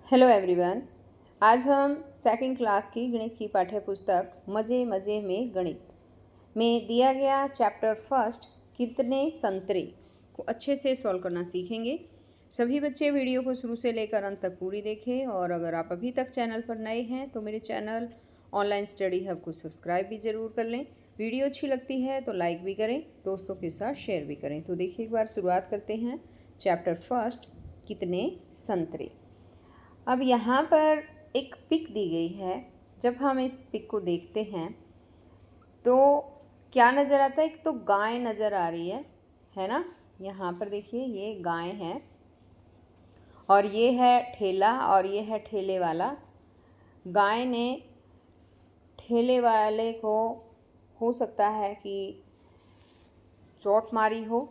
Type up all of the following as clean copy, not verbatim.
Hello everyone. आज हम second class की गणित की पाठ्य पुस्तक मज़े मज़े में गणित में दिया गया चैप्टर फर्स्ट कितने संतरे को अच्छे से सॉल्व करना सीखेंगे। सभी बच्चे वीडियो को शुरू से लेकर अंत तक पूरी देखें और अगर आप अभी तक चैनल पर नए हैं तो मेरे चैनल ऑनलाइन स्टडी हब को सब्सक्राइब भी ज़रूर कर लें। वीडियो अच्छी लगती है तो लाइक भी करें, दोस्तों के साथ शेयर भी करें। तो देखिए एक बार शुरुआत करते हैं। चैप्टर फर्स्ट कितने संतरे। अब यहाँ पर एक पिक दी गई है। जब हम इस पिक को देखते हैं तो क्या नज़र आता है? एक तो गाय नज़र आ रही है ना। यहाँ पर देखिए ये गाय है और ये है ठेला और ये है ठेले वाला। गाय ने ठेले वाले को हो सकता है कि चोट मारी हो,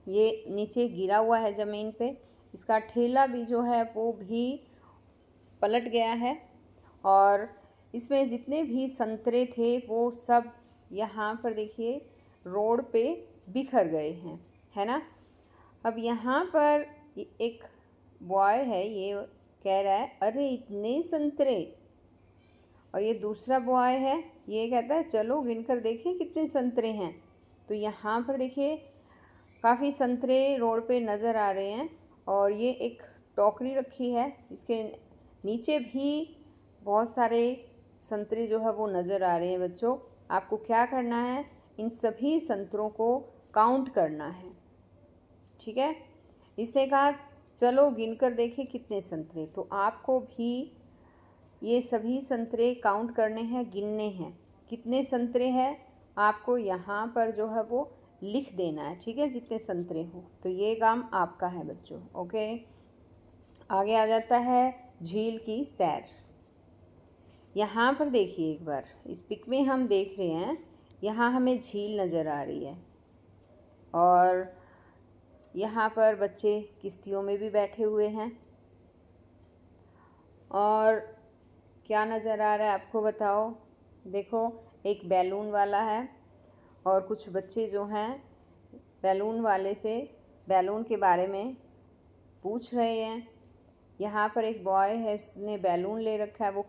ये नीचे गिरा हुआ है ज़मीन पे। इसका ठेला भी जो है वो भी पलट गया है और इसमें जितने भी संतरे थे वो सब यहाँ पर देखिए रोड पे बिखर गए हैं, है ना। अब यहाँ पर एक बॉय है, ये कह रहा है अरे इतने संतरे, और ये दूसरा बॉय है, ये कहता है चलो गिनकर देखें कितने संतरे हैं। तो यहाँ पर देखिए काफ़ी संतरे रोड पे नज़र आ रहे हैं और ये एक टोकरी रखी है, इसके नीचे भी बहुत सारे संतरे जो है वो नज़र आ रहे हैं। बच्चों आपको क्या करना है, इन सभी संतरों को काउंट करना है, ठीक है। इसने कहा चलो गिनकर देखें कितने संतरे, तो आपको भी ये सभी संतरे काउंट करने हैं, गिनने हैं। कितने संतरे हैं आपको यहाँ पर जो है वो लिख देना है, ठीक है, जितने संतरे हो। तो ये काम आपका है बच्चों। ओके, आगे आ जाता है झील की सैर। यहाँ पर देखिए एक बार इस पिक में हम देख रहे हैं, यहाँ हमें झील नज़र आ रही है और यहाँ पर बच्चे किश्तियों में भी बैठे हुए हैं। और क्या नज़र आ रहा है आपको बताओ? देखो एक बैलून वाला है और कुछ बच्चे जो हैं बैलून वाले से बैलून के बारे में पूछ रहे हैं। यहाँ पर एक बॉय है, उसने बैलून ले रखा है, वो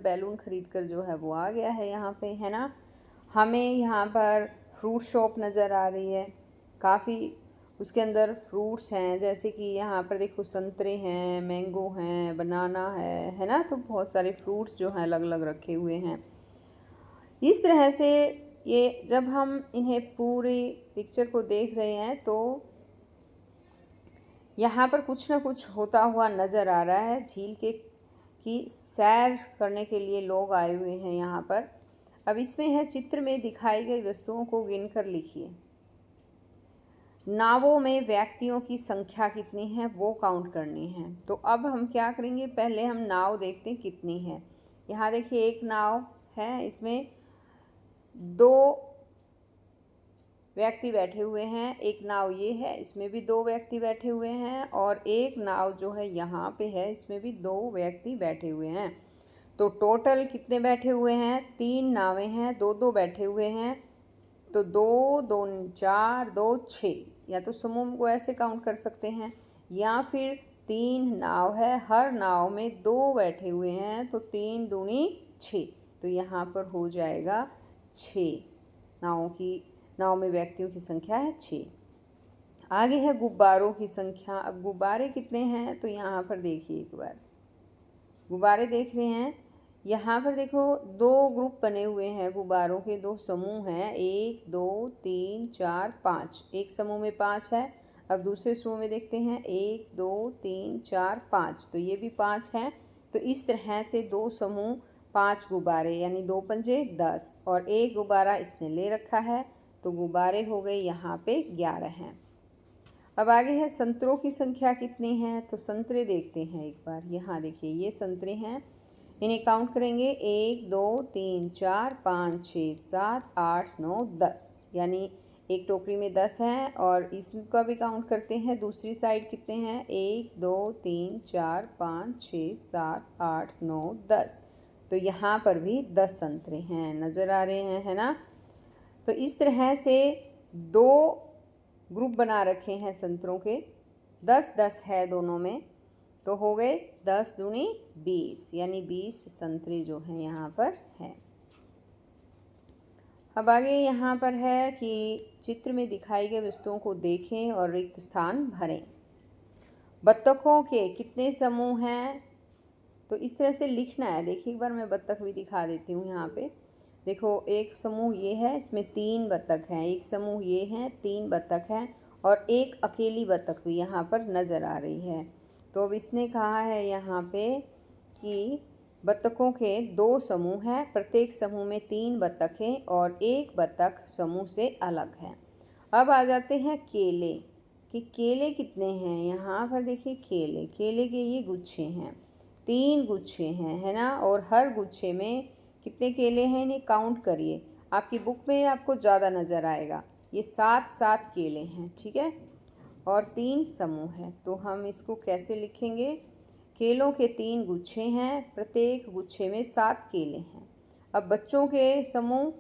बैलून खरीद कर जो है वो आ गया है यहाँ पे, है ना। हमें यहाँ पर फ्रूट शॉप नज़र आ रही है, काफ़ी उसके अंदर फ्रूट्स हैं, जैसे कि यहाँ पर देखो संतरे हैं, मैंगो हैं, बनाना है ना। तो बहुत सारे फ्रूट्स जो हैं अलग अलग रखे हुए हैं। इस तरह से ये जब हम इन्हें पूरी पिक्चर को देख रहे हैं तो यहाँ पर कुछ ना कुछ होता हुआ नज़र आ रहा है। झील की सैर करने के लिए लोग आए हुए हैं यहाँ पर। अब इसमें है चित्र में दिखाई गई वस्तुओं को गिनकर लिखिए। नावों में व्यक्तियों की संख्या कितनी है वो काउंट करनी है। तो अब हम क्या करेंगे, पहले हम नाव देखते हैं कितनी है। यहाँ देखिए एक नाव है, इसमें 2 व्यक्ति बैठे हुए हैं। एक नाव ये है, इसमें भी 2 व्यक्ति बैठे हुए हैं और एक नाव जो है यहाँ पे है, इसमें भी 2 व्यक्ति बैठे हुए हैं। तो टोटल कितने बैठे हुए हैं? 3 नावें हैं, 2-2 बैठे हुए हैं। तो 2 2 4 2 6, या तो समूह को ऐसे काउंट कर सकते हैं या फिर 3 नाव है, हर नाव में 2 बैठे हुए हैं, तो 3 दूनी 6। तो यहाँ पर हो जाएगा 6। नाव में व्यक्तियों की संख्या है 6। आगे है गुब्बारों की संख्या। अब गुब्बारे कितने हैं तो यहाँ पर देखिए एक बार गुब्बारे देख रहे हैं। यहाँ पर देखो 2 ग्रुप बने हुए हैं गुब्बारों के, 2 समूह हैं, 1 2 3 4 5। एक समूह में 5 है। अब दूसरे समूह में देखते हैं 1 2 3 4 5, तो ये भी 5 हैं। तो इस तरह से 2 समूह 5 गुब्बारे, यानी 2 पंजे 10, और एक गुब्बारा इसने ले रखा है, तो गुब्बारे हो गए यहाँ पे 11 हैं। अब आगे है संतरों की संख्या कितनी है, तो संतरे देखते हैं एक बार। यहाँ देखिए ये संतरे हैं, इन्हें काउंट करेंगे 1 2 3 4 5 6 7 8 9 10, यानी एक टोकरी में 10 हैं और इसका भी काउंट करते हैं। दूसरी साइड कितने हैं? 1 2 3 4 5 6 7 8 9 10। तो यहाँ पर भी 10 संतरे हैं, नज़र आ रहे हैं, है ना। तो इस तरह से 2 ग्रुप बना रखे हैं संतरों के, 10 10 है दोनों में। तो हो गए 10 दूनी 20, यानी 20 संतरे जो हैं यहाँ पर हैं। अब आगे यहाँ पर है कि चित्र में दिखाई गई वस्तुओं को देखें और रिक्त स्थान भरें। बत्तखों के कितने समूह हैं, तो इस तरह से लिखना है। देखिए एक बार मैं बत्तख भी दिखा देती हूँ। यहाँ पे देखो, एक समूह ये है, इसमें 3 बत्तख हैं, एक समूह ये हैं, 3 बत्तख हैं, और एक अकेली बत्तख भी यहाँ पर नज़र आ रही है। तो अब इसने कहा है यहाँ पे कि बत्तखों के 2 समूह हैं, प्रत्येक समूह में 3 बत्तखें और एक बत्तख समूह से अलग है। अब आ जाते हैं केले, कि केले कितने हैं। यहाँ पर देखिए केले के ये गुच्छे हैं, 3 गुच्छे हैं, है ना। और हर गुच्छे में कितने केले हैं, इन्हें काउंट करिए। आपकी बुक में आपको ज़्यादा नज़र आएगा। ये 7 केले हैं, ठीक है, और 3 समूह हैं। तो हम इसको कैसे लिखेंगे। केलों के 3 गुच्छे हैं, प्रत्येक गुच्छे में 7 केले हैं। अब बच्चों के समूह,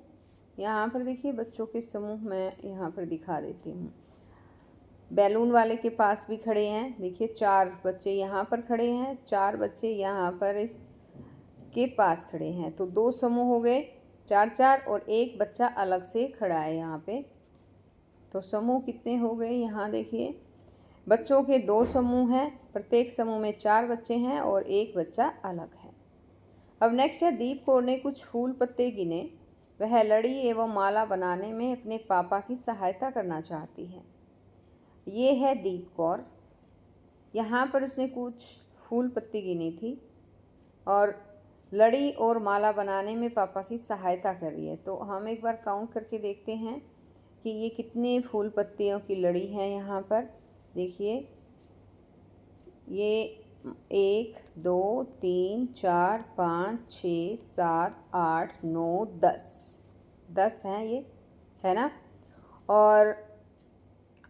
यहाँ पर देखिए बच्चों के समूह मैं यहाँ पर दिखा देती हूँ। बैलून वाले के पास भी खड़े हैं, देखिए 4 बच्चे यहाँ पर खड़े हैं, 4 बच्चे यहाँ पर इस के पास खड़े हैं। तो 2 समूह हो गए, 4 और एक बच्चा अलग से खड़ा है यहाँ पे। तो समूह कितने हो गए, यहाँ देखिए बच्चों के 2 समूह हैं, प्रत्येक समूह में 4 बच्चे हैं और एक बच्चा अलग है। अब नेक्स्ट है, दीप कौर ने कुछ फूल पत्ते गिने। वह लड़ी एवं माला बनाने में अपने पापा की सहायता करना चाहती है। ये है दीप कौर, यहाँ पर उसने कुछ फूल पत्ती गिनी थी और लड़ी और माला बनाने में पापा की सहायता कर रही है। तो हम एक बार काउंट करके देखते हैं कि ये कितने फूल पत्तियों की लड़ी है। यहाँ पर देखिए ये 1 2 3 4 5 6 7 8 9 10 हैं ये, है ना। और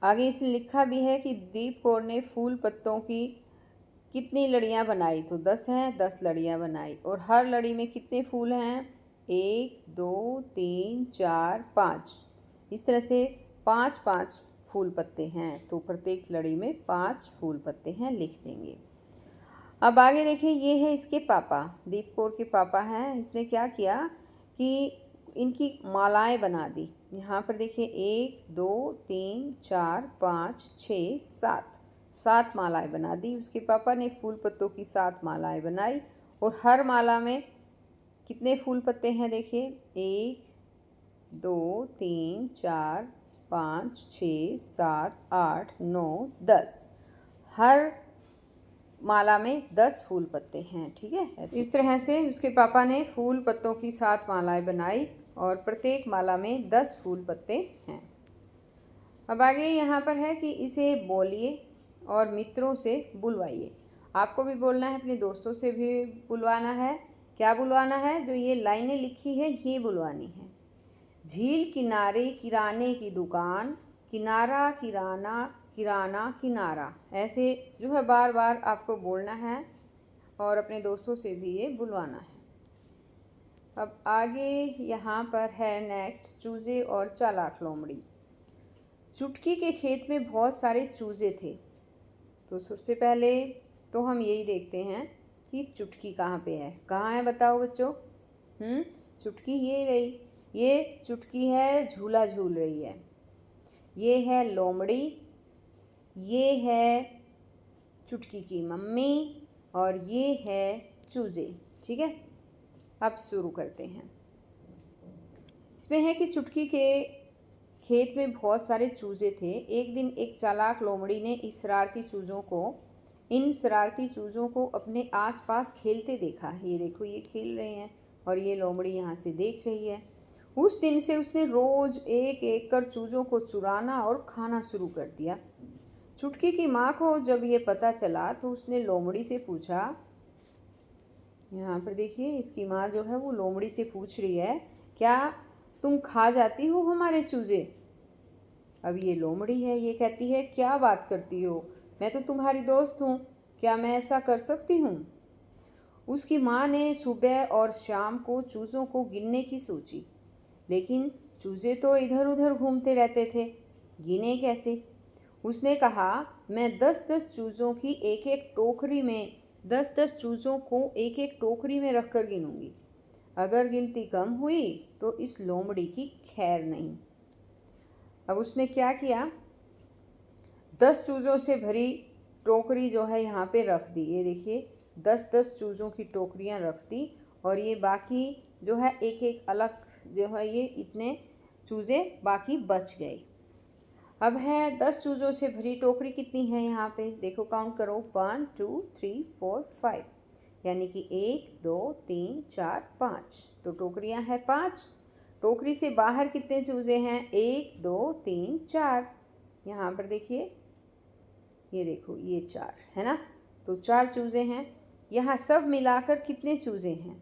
आगे इसने लिखा भी है कि दीप कौर ने फूल पत्तों की कितनी लड़ियाँ बनाई, तो 10 हैं, 10 लड़ियाँ बनाई। और हर लड़ी में कितने फूल हैं, 1 2 3 4 5, इस तरह से 5 फूल पत्ते हैं। तो प्रत्येक लड़ी में 5 फूल पत्ते हैं, लिख देंगे। अब आगे देखिए, ये है इसके पापा, दीप कौर के पापा हैं। इसने क्या किया कि इनकी मालाएं बना दी। यहाँ पर देखिए 1 2 3 4 5 6 7 मालाएं बना दी। उसके पापा ने फूल पत्तों की 7 मालाएं बनाई और हर माला में कितने फूल पत्ते हैं, देखिए 1 2 3 4 5 6 7 8 9 10, हर माला में 10 फूल पत्ते हैं, ठीक है। इस तरह से उसके पापा ने फूल पत्तों की 7 मालाएं बनाई और प्रत्येक माला में 10 फूल पत्ते हैं। अब आगे यहाँ पर है कि इसे बोलिए और मित्रों से बुलवाइए। आपको भी बोलना है, अपने दोस्तों से भी बुलवाना है। क्या बुलवाना है, जो ये लाइनें लिखी है ये बुलवानी है। झील किनारे किराने की दुकान, किनारा किराना किराना किनारा, ऐसे जो है बार बार आपको बोलना है और अपने दोस्तों से भी ये बुलवाना है। अब आगे यहाँ पर है नेक्स्ट, चूजे और चालाक लोमड़ी। चुटकी के खेत में बहुत सारे चूजे थे। तो सबसे पहले तो हम यही देखते हैं कि चुटकी कहाँ पे है। कहाँ है बताओ बच्चों। चुटकी ये रही, ये चुटकी है, झूला झूल रही है। ये है लोमड़ी, ये है चुटकी की मम्मी और ये है चूजे, ठीक है। अब शुरू करते हैं। इसमें है कि चुटकी के खेत में बहुत सारे चूजे थे। एक दिन एक चालाक लोमड़ी ने इन शरारती चूज़ों को अपने आसपास खेलते देखा। ये देखो ये खेल रहे हैं और ये लोमड़ी यहाँ से देख रही है। उस दिन से उसने रोज़ एक एक कर चूज़ों को चुराना और खाना शुरू कर दिया। चुटकी की माँ को जब ये पता चला तो उसने लोमड़ी से पूछा, यहाँ पर देखिए इसकी माँ जो है वो लोमड़ी से पूछ रही है, क्या तुम खा जाती हो हमारे चूजे। अब ये लोमड़ी है, ये कहती है क्या बात करती हो, मैं तो तुम्हारी दोस्त हूँ, क्या मैं ऐसा कर सकती हूँ। उसकी माँ ने सुबह और शाम को चूज़ों को गिनने की सोची, लेकिन चूजे तो इधर उधर घूमते रहते थे, गिने कैसे। उसने कहा, मैं 10-10 चूज़ों की एक एक टोकरी में 10-10 चूज़ों को एक एक टोकरी में रख कर गिनूंगी। अगर गिनती कम हुई तो इस लोमड़ी की खैर नहीं। अब उसने क्या किया, 10 चूज़ों से भरी टोकरी जो है यहाँ पे रख दी। ये देखिए 10-10 चूज़ों की टोकरियाँ रख दी और ये बाकी जो है एक एक अलग जो है ये इतने चूज़े बाकी बच गए। अब है 10 चूज़ों से भरी टोकरी कितनी है यहाँ पे, देखो काउंट करो, 1 2 3 4 5, यानी कि 1 2 3 4 5, तो टोकरियाँ हैं 5। टोकरी से बाहर कितने चूज़े हैं, 1 2 3 4। यहाँ पर देखिए, ये देखो ये 4 है ना, तो 4 चूज़े हैं। यहाँ सब मिलाकर कितने चूज़े हैं,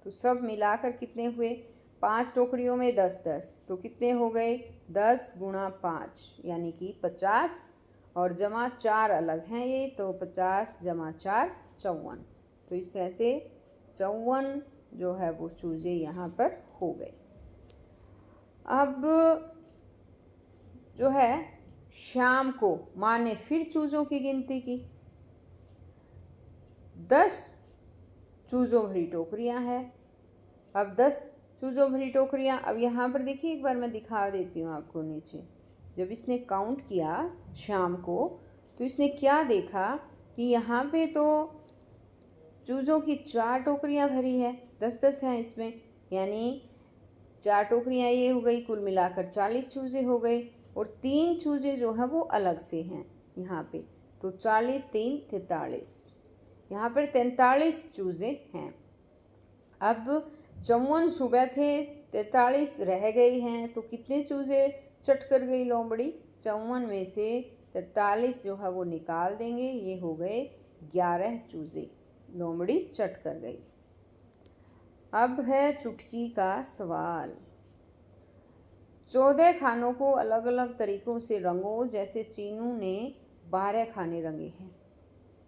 तो सब मिलाकर कितने हुए, 5 टोकरियों में 10-10, तो कितने हो गए, 10 गुणा 5 यानी कि 50, और जमा 4 अलग हैं ये, तो 50 जमा 4 54। तो इस तरह से 54 जो है वो चूज़े यहाँ पर हो गए। अब जो है शाम को माँ ने फिर चूज़ों की गिनती की। 10 चूज़ों भरी टोकरियाँ हैं। अब 10 चूज़ों भरी टोकरियाँ, अब यहाँ पर देखिए एक बार मैं दिखा देती हूँ आपको नीचे। जब इसने काउंट किया शाम को, तो इसने क्या देखा कि यहाँ पे तो चूज़ों की 4 टोकरियाँ भरी है, 10-10 हैं इसमें, यानी 4 टोकरियाँ ये हो गई, कुल मिलाकर 40 चूज़े हो गए, और 3 चूज़े जो हैं वो अलग से हैं यहाँ पे, तो 40 3 43, यहाँ पर 43 चूज़े हैं। अब 54 सुबह थे, 43 रह गए हैं, तो कितने चूज़े चट कर गई लोमड़ी, 54 में से 43 जो है वो निकाल देंगे, ये हो गए 11 चूज़े लोमड़ी चट कर गई। अब है चुटकी का सवाल। 14 खानों को अलग अलग तरीक़ों से रंगो, जैसे चीनू ने 12 खाने रंगे हैं।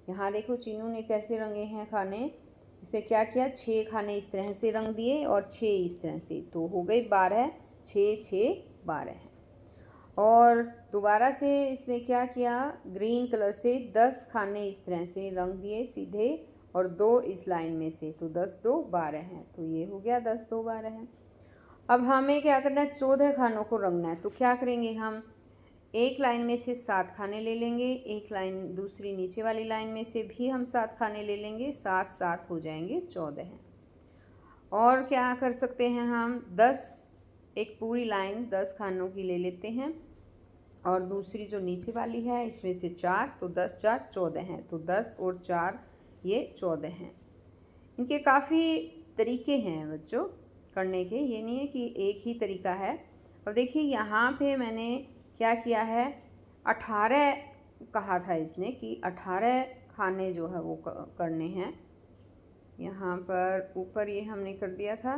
यहाँ देखो चीनू ने कैसे रंगे हैं खाने, इसने क्या किया, 6 खाने इस तरह से रंग दिए और 6 इस तरह से, तो हो गई 12, 6 6 12 है। और दोबारा से इसने क्या किया, ग्रीन कलर से 10 खाने इस तरह से रंग दिए सीधे, और 2 इस लाइन में से, तो 10 2 12 हैं, तो ये हो गया 10 2 12 है। अब हमें क्या करना है, 14 खानों को रंगना है, तो क्या करेंगे हम, एक लाइन में से 7 खाने ले लेंगे, एक लाइन दूसरी नीचे वाली लाइन में से भी हम 7 खाने ले लेंगे, 7 7 हो जाएंगे 14 हैं। और क्या कर सकते हैं हम, 10 एक पूरी लाइन 10 खानों की ले लेते हैं, और दूसरी जो नीचे वाली है इसमें से 4, तो 10 4 14 हैं, तो 10 और 4 ये 14 हैं। इनके काफ़ी तरीके हैं बच्चों करने के, ये नहीं है कि एक ही तरीका है। अब देखिए यहाँ पे मैंने क्या किया है, 18 कहा था इसने कि 18 खाने जो है वो करने हैं। यहाँ पर ऊपर ये हमने कर दिया था।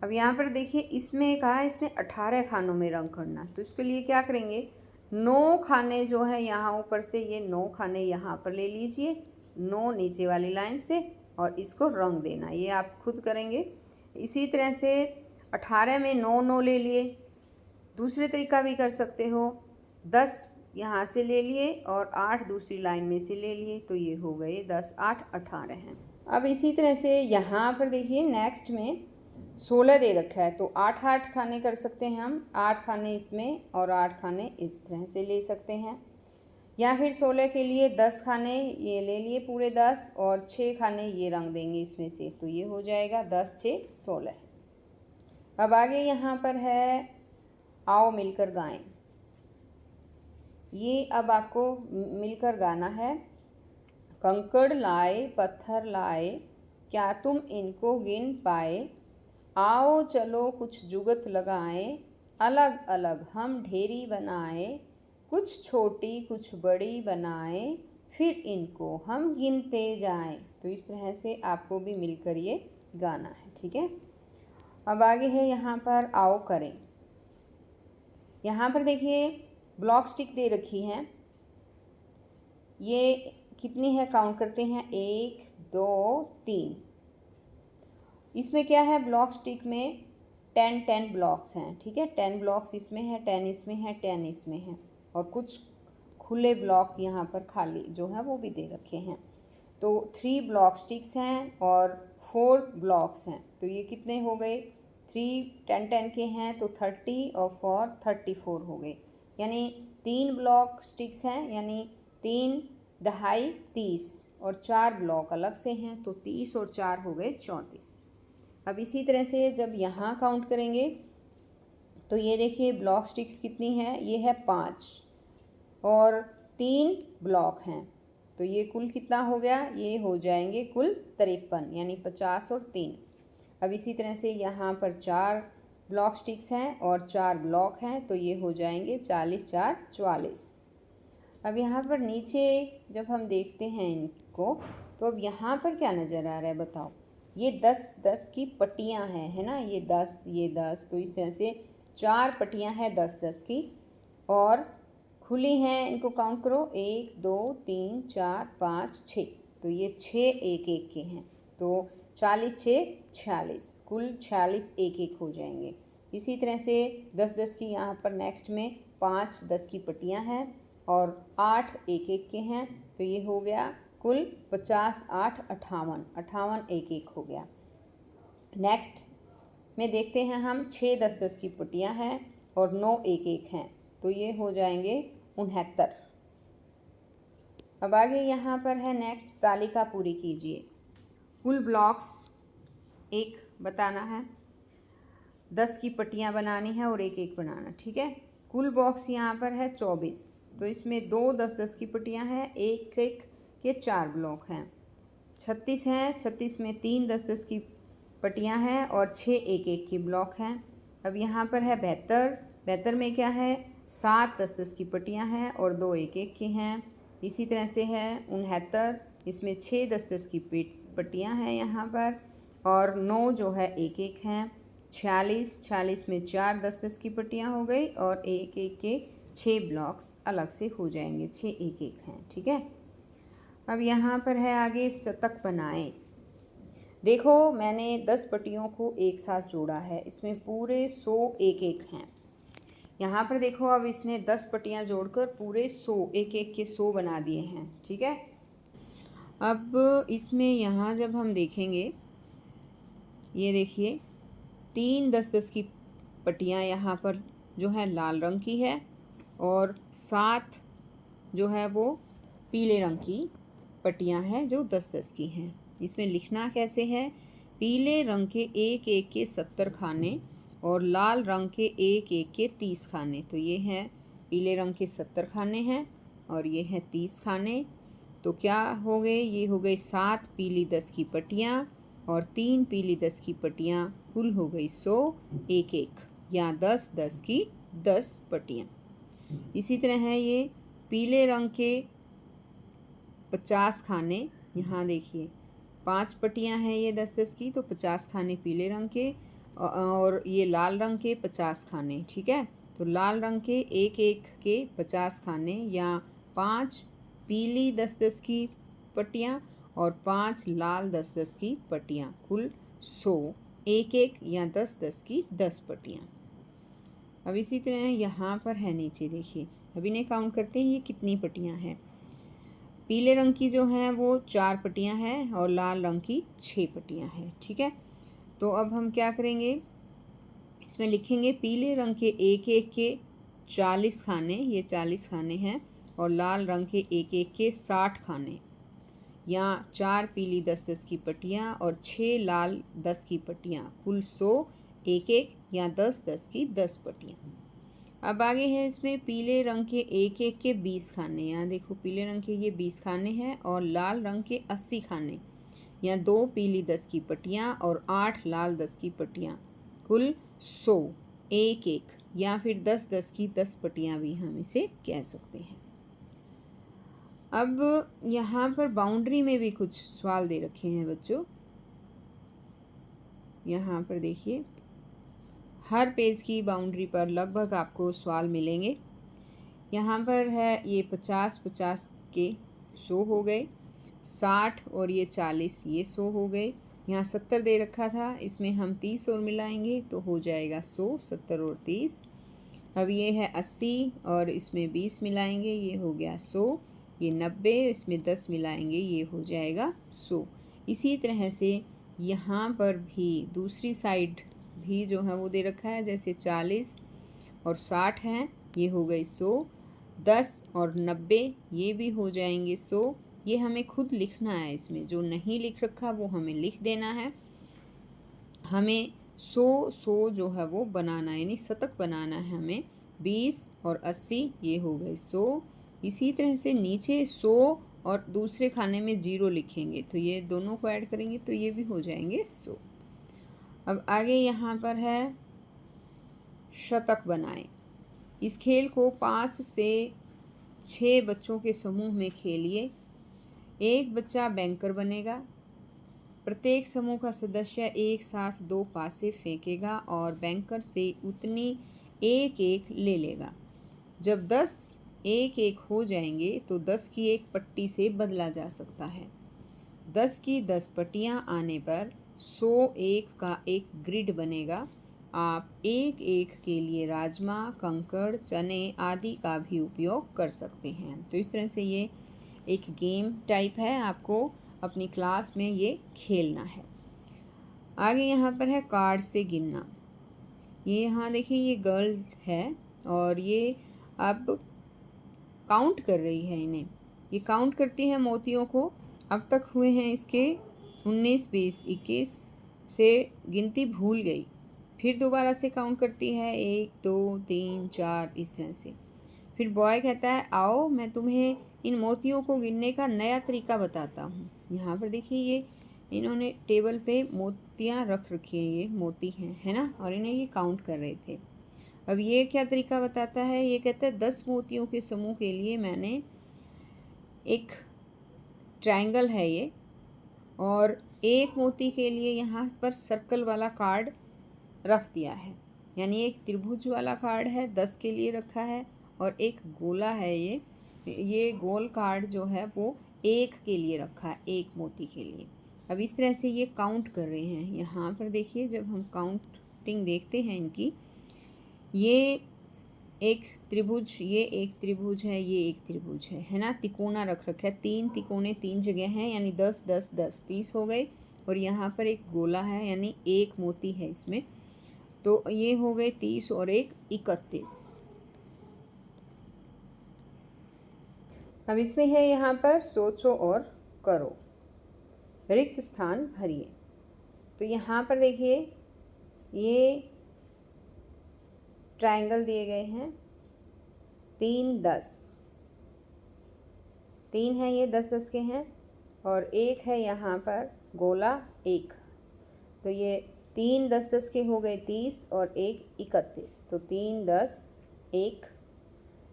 अब यहाँ पर देखिए इसमें कहा इसने 18 खानों में रंग करना, तो इसके लिए क्या करेंगे, 9 खाने जो है यहाँ ऊपर से, ये 9 खाने यहाँ पर ले लीजिए, 9 नीचे वाली लाइन से, और इसको रंग देना, ये आप खुद करेंगे। इसी तरह से 18 में 9 9 ले लिए। दूसरे तरीका भी कर सकते हो, 10 यहाँ से ले लिए और 8 दूसरी लाइन में से ले लिए, तो ये हो गए 10 8 18 हैं। अब इसी तरह से यहाँ पर देखिए नेक्स्ट में 16 दे रखा है, तो 8 8 खाने कर सकते हैं हम, 8 खाने इसमें और 8 खाने इस तरह से ले सकते हैं। या फिर 16 के लिए 10 खाने ये ले लिए पूरे 10, और 6 खाने ये रंग देंगे इसमें से, तो ये हो जाएगा 10 6 16। अब आगे यहाँ पर है आओ मिलकर गाएं। ये अब आपको मिलकर गाना है। कंकड़ लाए पत्थर लाए, क्या तुम इनको गिन पाए, आओ चलो कुछ जुगत लगाएं, अलग अलग हम ढेरी बनाए, कुछ छोटी कुछ बड़ी बनाएं, फिर इनको हम गिनते जाएं। तो इस तरह से आपको भी मिलकर ये गाना है, ठीक है। अब आगे है यहाँ पर आओ करें। यहाँ पर देखिए ब्लॉक स्टिक दे रखी है, ये कितनी है काउंट करते हैं, 1 2 3। इसमें क्या है, ब्लॉक स्टिक में 10 10 ब्लॉक्स हैं, ठीक है, 10 ब्लॉक्स इसमें है, 10 इसमें है, 10 इसमें है। और कुछ खुले ब्लॉक यहाँ पर खाली जो है वो भी दे रखे हैं। तो 3 ब्लॉक स्टिक्स हैं और 4 ब्लॉक्स हैं, तो ये कितने हो गए, 3 10 के हैं तो 30 और 4 34 हो गए। यानी 3 ब्लॉक स्टिक्स हैं, यानी 3 दहाई 30 और 4 ब्लॉक अलग से हैं, तो 30 और 4 हो गए 34। अब इसी तरह से जब यहाँ काउंट करेंगे तो ये देखिए ब्लॉक स्टिक्स कितनी है, ये है 5 और 3 ब्लॉक हैं, तो ये कुल कितना हो गया, ये हो जाएंगे कुल 53, यानी 50 और 3। अब इसी तरह से यहाँ पर 4 ब्लॉक स्टिक्स हैं और 4 ब्लॉक हैं, तो ये हो जाएंगे 40 4 44। अब यहाँ पर नीचे जब हम देखते हैं इनको, तो अब यहाँ पर क्या नज़र आ रहा है बताओ, ये 10 की पट्टियाँ हैं, है ना, ये 10, तो इस तरह से 4 पट्टियाँ हैं 10 की और खुली हैं, इनको काउंट करो 1 2 3 4 5 6, तो ये 6 1 के हैं, तो 40 6 46, कुल 46 1 हो जाएंगे। इसी तरह से 10 की यहाँ पर नेक्स्ट में 5 10 की पट्टियाँ हैं और 8 1 के हैं, तो ये हो गया कुल 50 8 58 58 1 हो गया। नेक्स्ट में देखते हैं हम 6 10 की पट्टियाँ हैं और 9 1 हैं, तो ये हो जाएंगे 69। अब आगे यहाँ पर है नेक्स्ट, तालिका पूरी कीजिए। कुल ब्लॉक्स एक बताना है, 10 की पट्टियाँ बनानी है और 1 बनाना, ठीक है। कुल बॉक्स यहाँ पर है 24, तो इसमें 2 10 की पट्टियाँ हैं, 1 1 के 4 ब्लॉक हैं। 36 हैं, 36 में 3 10 की पट्टियाँ हैं और 6 1 के ब्लॉक हैं। अब यहाँ पर है 72, 72 में क्या है, 7 10 की पट्टियाँ हैं और 2 1 के हैं। इसी तरह से है 69, इसमें 6 10 की पट्टियाँ हैं यहाँ पर और 9 जो है 1 हैं। 46 में 4 10 की पट्टियाँ हो गई और 1 के 6 ब्लॉक्स अलग से हो जाएंगे, 6 1 हैं, ठीक है। अब यहाँ पर है आगे शतक बनाएं। देखो मैंने 10 पट्टियों को एक साथ जोड़ा है, इसमें पूरे 100 1 हैं। यहाँ पर देखो अब इसने 10 पट्टियाँ जोड़कर पूरे 100 1 के 100 बना दिए हैं, ठीक है। अब इसमें यहाँ जब हम देखेंगे, ये देखिए 3 10 की पट्टियाँ यहाँ पर जो है लाल रंग की है और 7 जो है वो पीले रंग की पट्टियाँ हैं जो 10 की हैं। इसमें लिखना कैसे है, पीले रंग के 1 के 70 खाने और लाल रंग के 1 के 30 खाने। तो ये हैं पीले रंग के 70 खाने हैं और ये हैं 30 खाने। तो क्या हो गए, ये हो गई 7 पीली 10 की पट्टियाँ और 3 पीली 10 की पट्टियाँ, कुल हो गई 100 1 या 10 10 की 10 पट्टियाँ। इसी तरह है ये पीले रंग के 50 खाने, यहाँ देखिए 5 पट्टियाँ हैं ये 10 10 की, तो 50 खाने पीले रंग के और ये लाल रंग के 50 खाने, ठीक है। तो लाल रंग के 1 के 50 खाने या 5 पीली 10 10 की पट्टियाँ और 5 लाल 10 10 की पट्टियाँ, कुल 100 1 या 10 10 की 10 पट्टियाँ। अब इसी तरह यहाँ पर है नीचे देखिए, अब इन्हें काउंट करते हैं ये कितनी पट्टियाँ हैं। पीले रंग की जो हैं वो 4 पट्टियाँ हैं और लाल रंग की 6 पट्टियाँ हैं, ठीक है। तो अब हम क्या करेंगे, इसमें लिखेंगे पीले रंग के 1 के 40 खाने, ये 40 खाने हैं और लाल रंग के 1 के 60 खाने या 4 पीली 10 10 की पट्टियाँ और 6 लाल 10 की पट्टियाँ, कुल 100 1 या 10 10 की 10 पट्टियाँ। अब आगे है इसमें पीले रंग के 1 के 20 खाने, यहाँ देखो पीले रंग के ये 20 खाने हैं और लाल रंग के 80 खाने या 2 पीली 10 की पट्टियाँ और 8 लाल 10 की पट्टियाँ, कुल 100 1 या फिर 10 10 की 10 पट्टियाँ भी हम इसे कह सकते हैं। अब यहाँ पर बाउंड्री में भी कुछ सवाल दे रखे हैं बच्चों, यहाँ पर देखिए हर पेज की बाउंड्री पर लगभग आपको सवाल मिलेंगे। यहाँ पर है ये 50 50 के 100 हो गए, 60 और ये 40 ये 100 हो गए। यहाँ 70 दे रखा था, इसमें हम 30 और मिलाएंगे तो हो जाएगा 100 70 और 30। अब ये है 80 और इसमें 20 मिलाएंगे, ये हो गया 100। ये 90, इसमें 10 मिलाएंगे, ये हो जाएगा 100। इसी तरह से यहाँ पर भी दूसरी साइड भी जो है वो दे रखा है, जैसे 40 और 60 हैं, ये हो गई 100। 10 और 90 ये भी हो जाएंगे 100। ये हमें खुद लिखना है, इसमें जो नहीं लिख रखा वो हमें लिख देना है। हमें 100 जो है वो बनाना है, यानी शतक बनाना है हमें। 20 और 80 ये हो गए 100। इसी तरह से नीचे 100 और दूसरे खाने में 0 लिखेंगे, तो ये दोनों को ऐड करेंगे तो ये भी हो जाएंगे 100। अब आगे यहाँ पर है शतक बनाएं। इस खेल को 5 से 6 बच्चों के समूह में खेलिए। एक बच्चा बैंकर बनेगा। प्रत्येक समूह का सदस्य एक साथ 2 पासे फेंकेगा और बैंकर से उतनी एक एक ले लेगा। जब 10 एक एक हो जाएंगे तो 10 की एक पट्टी से बदला जा सकता है। 10 की 10 पट्टियां आने पर 100 एक का एक ग्रिड बनेगा। आप एक एक के लिए राजमा, कंकड़, चने आदि का भी उपयोग कर सकते हैं। तो इस तरह से ये एक गेम टाइप है, आपको अपनी क्लास में ये खेलना है। आगे यहाँ पर है कार्ड से गिनना। ये यहाँ देखिए, ये गर्ल है और ये अब काउंट कर रही है इन्हें। ये काउंट करती है मोतियों को। अब तक हुए हैं इसके 19, 20, 21 से गिनती भूल गई। फिर दोबारा से काउंट करती है 1, 2, 3, 4 इस तरह से। फिर बॉय कहता है आओ मैं तुम्हें इन मोतियों को गिनने का नया तरीका बताता हूँ। यहाँ पर देखिए, ये इन्होंने टेबल पे मोतियाँ रख रखी हैं, ये मोती हैं, है ना, और इन्हें ये काउंट कर रहे थे। अब ये क्या तरीका बताता है, ये कहता है 10 मोतियों के समूह के लिए मैंने एक ट्रायंगल है ये, और एक मोती के लिए यहाँ पर सर्कल वाला कार्ड रख दिया है, यानी एक त्रिभुज वाला कार्ड है 10 के लिए रखा है, और एक गोला है ये गोल कार्ड जो है वो 1 के लिए रखा है, 1 मोती के लिए। अब इस तरह से ये काउंट कर रहे हैं। यहाँ पर देखिए, जब हम काउंटिंग देखते हैं इनकी, ये एक त्रिभुज, ये एक त्रिभुज है, ये एक त्रिभुज है ना, तिकोना रख रखा है, 3 तिकोने 3 जगह हैं, यानी 10 10 10 30 हो गए। और यहाँ पर एक गोला है, यानी 1 मोती है इसमें, तो ये हो गए 30 और 1 31। अब इसमें है यहाँ पर सोचो और करो, रिक्त स्थान भरिए। तो यहाँ पर देखिए, ये ट्रायंगल दिए गए हैं 3 10, 3 है ये 10 10 के हैं, और एक है यहाँ पर गोला 1, तो ये 3 10 10 के हो गए 30 और 1 31, तो 3 10 1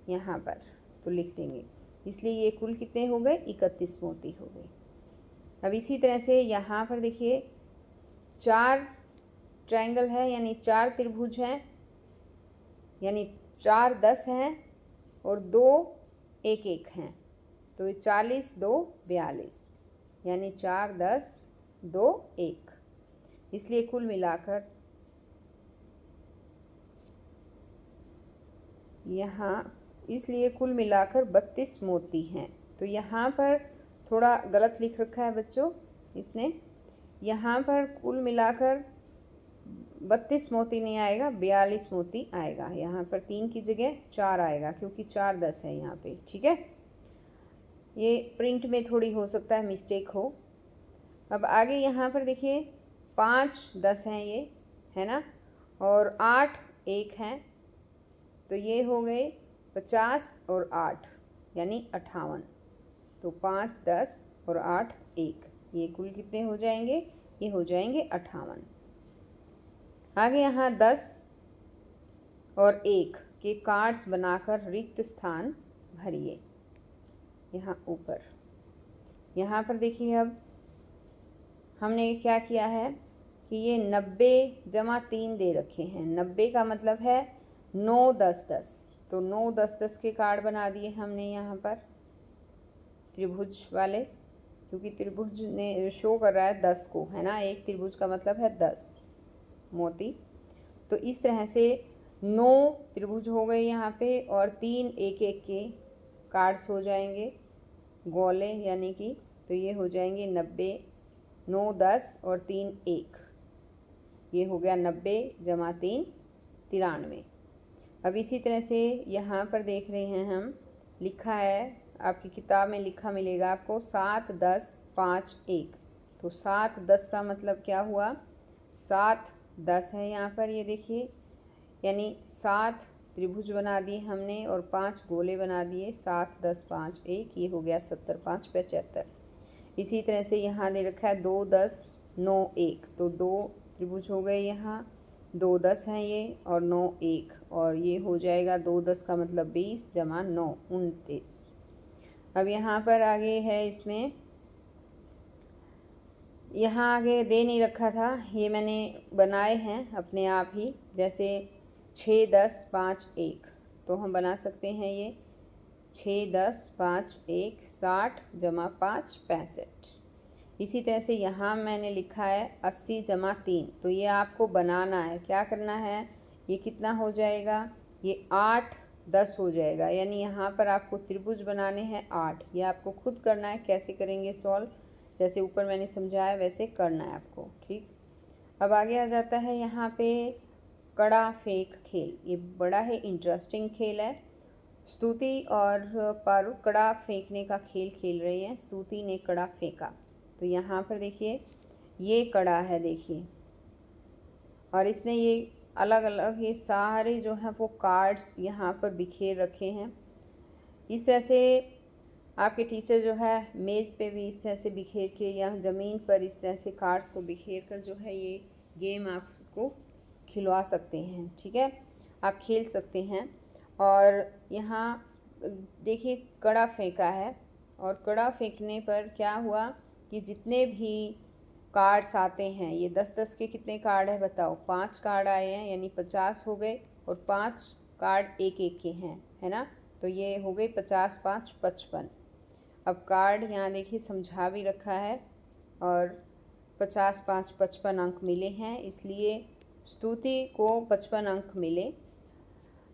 यहाँ पर तो लिख देंगे, इसलिए ये कुल कितने हो गए, 31 मोती हो गए। अब इसी तरह से यहाँ पर देखिए 4 ट्रायंगल है, यानी 4 त्रिभुज हैं, यानी 4 10 हैं और 2 1 1 हैं, तो 40 2 42, यानी 4 10 2 1, इसलिए कुल मिलाकर यहाँ, इसलिए कुल मिलाकर 32 मोती हैं। तो यहाँ पर थोड़ा गलत लिख रखा है बच्चों इसने, यहाँ पर कुल मिलाकर 32 मोती नहीं आएगा, 42 मोती आएगा। यहाँ पर 3 की जगह 4 आएगा, क्योंकि 4 10 है यहाँ पे, ठीक है। ये प्रिंट में थोड़ी हो सकता है मिस्टेक हो। अब आगे यहाँ पर देखिए 5 10 हैं ये, है ना, और 8 1 हैं, तो ये हो गए 50 और 8 यानी 58, तो 5 10 और 8 1, ये कुल कितने हो जाएंगे, ये हो जाएंगे 58। आगे यहाँ 10 और 1 के कार्ड्स बनाकर रिक्त स्थान भरिए। यहाँ ऊपर, यहाँ पर देखिए, अब हमने क्या किया है कि ये 90 जमा 3 दे रखे हैं, 90 का मतलब है 9 10 10, तो 9 10 10 के कार्ड बना दिए हमने यहाँ पर त्रिभुज वाले, क्योंकि त्रिभुज ने शो कर रहा है 10 को, है ना, एक त्रिभुज का मतलब है 10 मोती। तो इस तरह से 9 त्रिभुज हो गए यहाँ पे और 3 एक एक के कार्ड्स हो जाएंगे, गोले यानी कि, तो ये हो जाएंगे 90, 9 10 और 3 1, ये हो गया 90 जमा 3 93। अब इसी तरह से यहाँ पर देख रहे हैं हम, लिखा है आपकी किताब में, लिखा मिलेगा आपको 7 10 5 1। तो 7 10 का मतलब क्या हुआ, 7 10 है यहाँ पर, ये देखिए, यानी 7 त्रिभुज बना दिए हमने और 5 गोले बना दिए, 7 10 5 1, ये हो गया 70 5 75। इसी तरह से यहाँ दे रखा है 2 10 9 1, तो 2 त्रिभुज हो गए यहाँ, 2 10 हैं ये और 9 1, और ये हो जाएगा 2 10 का मतलब 20 जमा 9 29। अब यहाँ पर आगे है, इसमें यहाँ आगे दे नहीं रखा था, ये मैंने बनाए हैं अपने आप ही, जैसे 6 10 5 1, तो हम बना सकते हैं ये 6 10 5 1 60 जमा 5 65। इसी तरह से यहाँ मैंने लिखा है 80 जमा 3, तो ये आपको बनाना है, क्या करना है, ये कितना हो जाएगा, ये 8 10 हो जाएगा, यानी यहाँ पर आपको त्रिभुज बनाने हैं 8, ये आपको खुद करना है। कैसे करेंगे सॉल्व, जैसे ऊपर मैंने समझाया वैसे करना है आपको, ठीक। अब आगे आ जाता है यहाँ पे कड़ा फेंक खेल, ये बड़ा ही इंटरेस्टिंग खेल है। स्तुति और पारू कड़ा फेंकने का खेल खेल रही हैं। स्तुति ने कड़ा फेंका, तो यहाँ पर देखिए ये कड़ा है, देखिए, और इसने ये अलग अलग ये सारे जो हैं वो कार्ड्स यहाँ पर बिखेर रखे हैं। इस तरह से आपके टीचर जो है मेज़ पे भी इस तरह से बिखेर के, या ज़मीन पर इस तरह से कार्ड्स को बिखेर कर जो है ये गेम आपको खिलवा सकते हैं, ठीक है, आप खेल सकते हैं। और यहाँ देखिए कड़ा फेंका है, और कड़ा फेंकने पर क्या हुआ कि जितने भी कार्ड्स आते हैं, ये 10 10 के कितने कार्ड है बताओ, 5 कार्ड आए हैं, यानी 50 हो गए, और 5 कार्ड एक एक के हैं, है ना, तो ये हो गई 50 5 55। अब कार्ड यहाँ देखिए समझा भी रखा है, और 50 5 55 अंक मिले हैं, इसलिए स्तुति को 55 अंक मिले।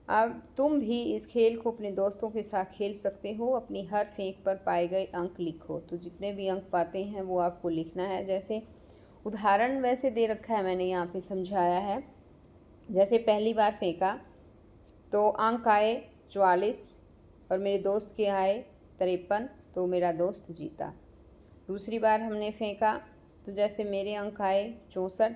अब तुम भी इस खेल को अपने दोस्तों के साथ खेल सकते हो। अपनी हर फेंक पर पाए गए अंक लिखो, तो जितने भी अंक पाते हैं वो आपको लिखना है। जैसे उदाहरण वैसे दे रखा है, मैंने यहाँ पे समझाया है। जैसे पहली बार फेंका तो अंक आए 44 और मेरे दोस्त के आए 53, तो मेरा दोस्त जीता। दूसरी बार हमने फेंका तो जैसे मेरे अंक आए 64,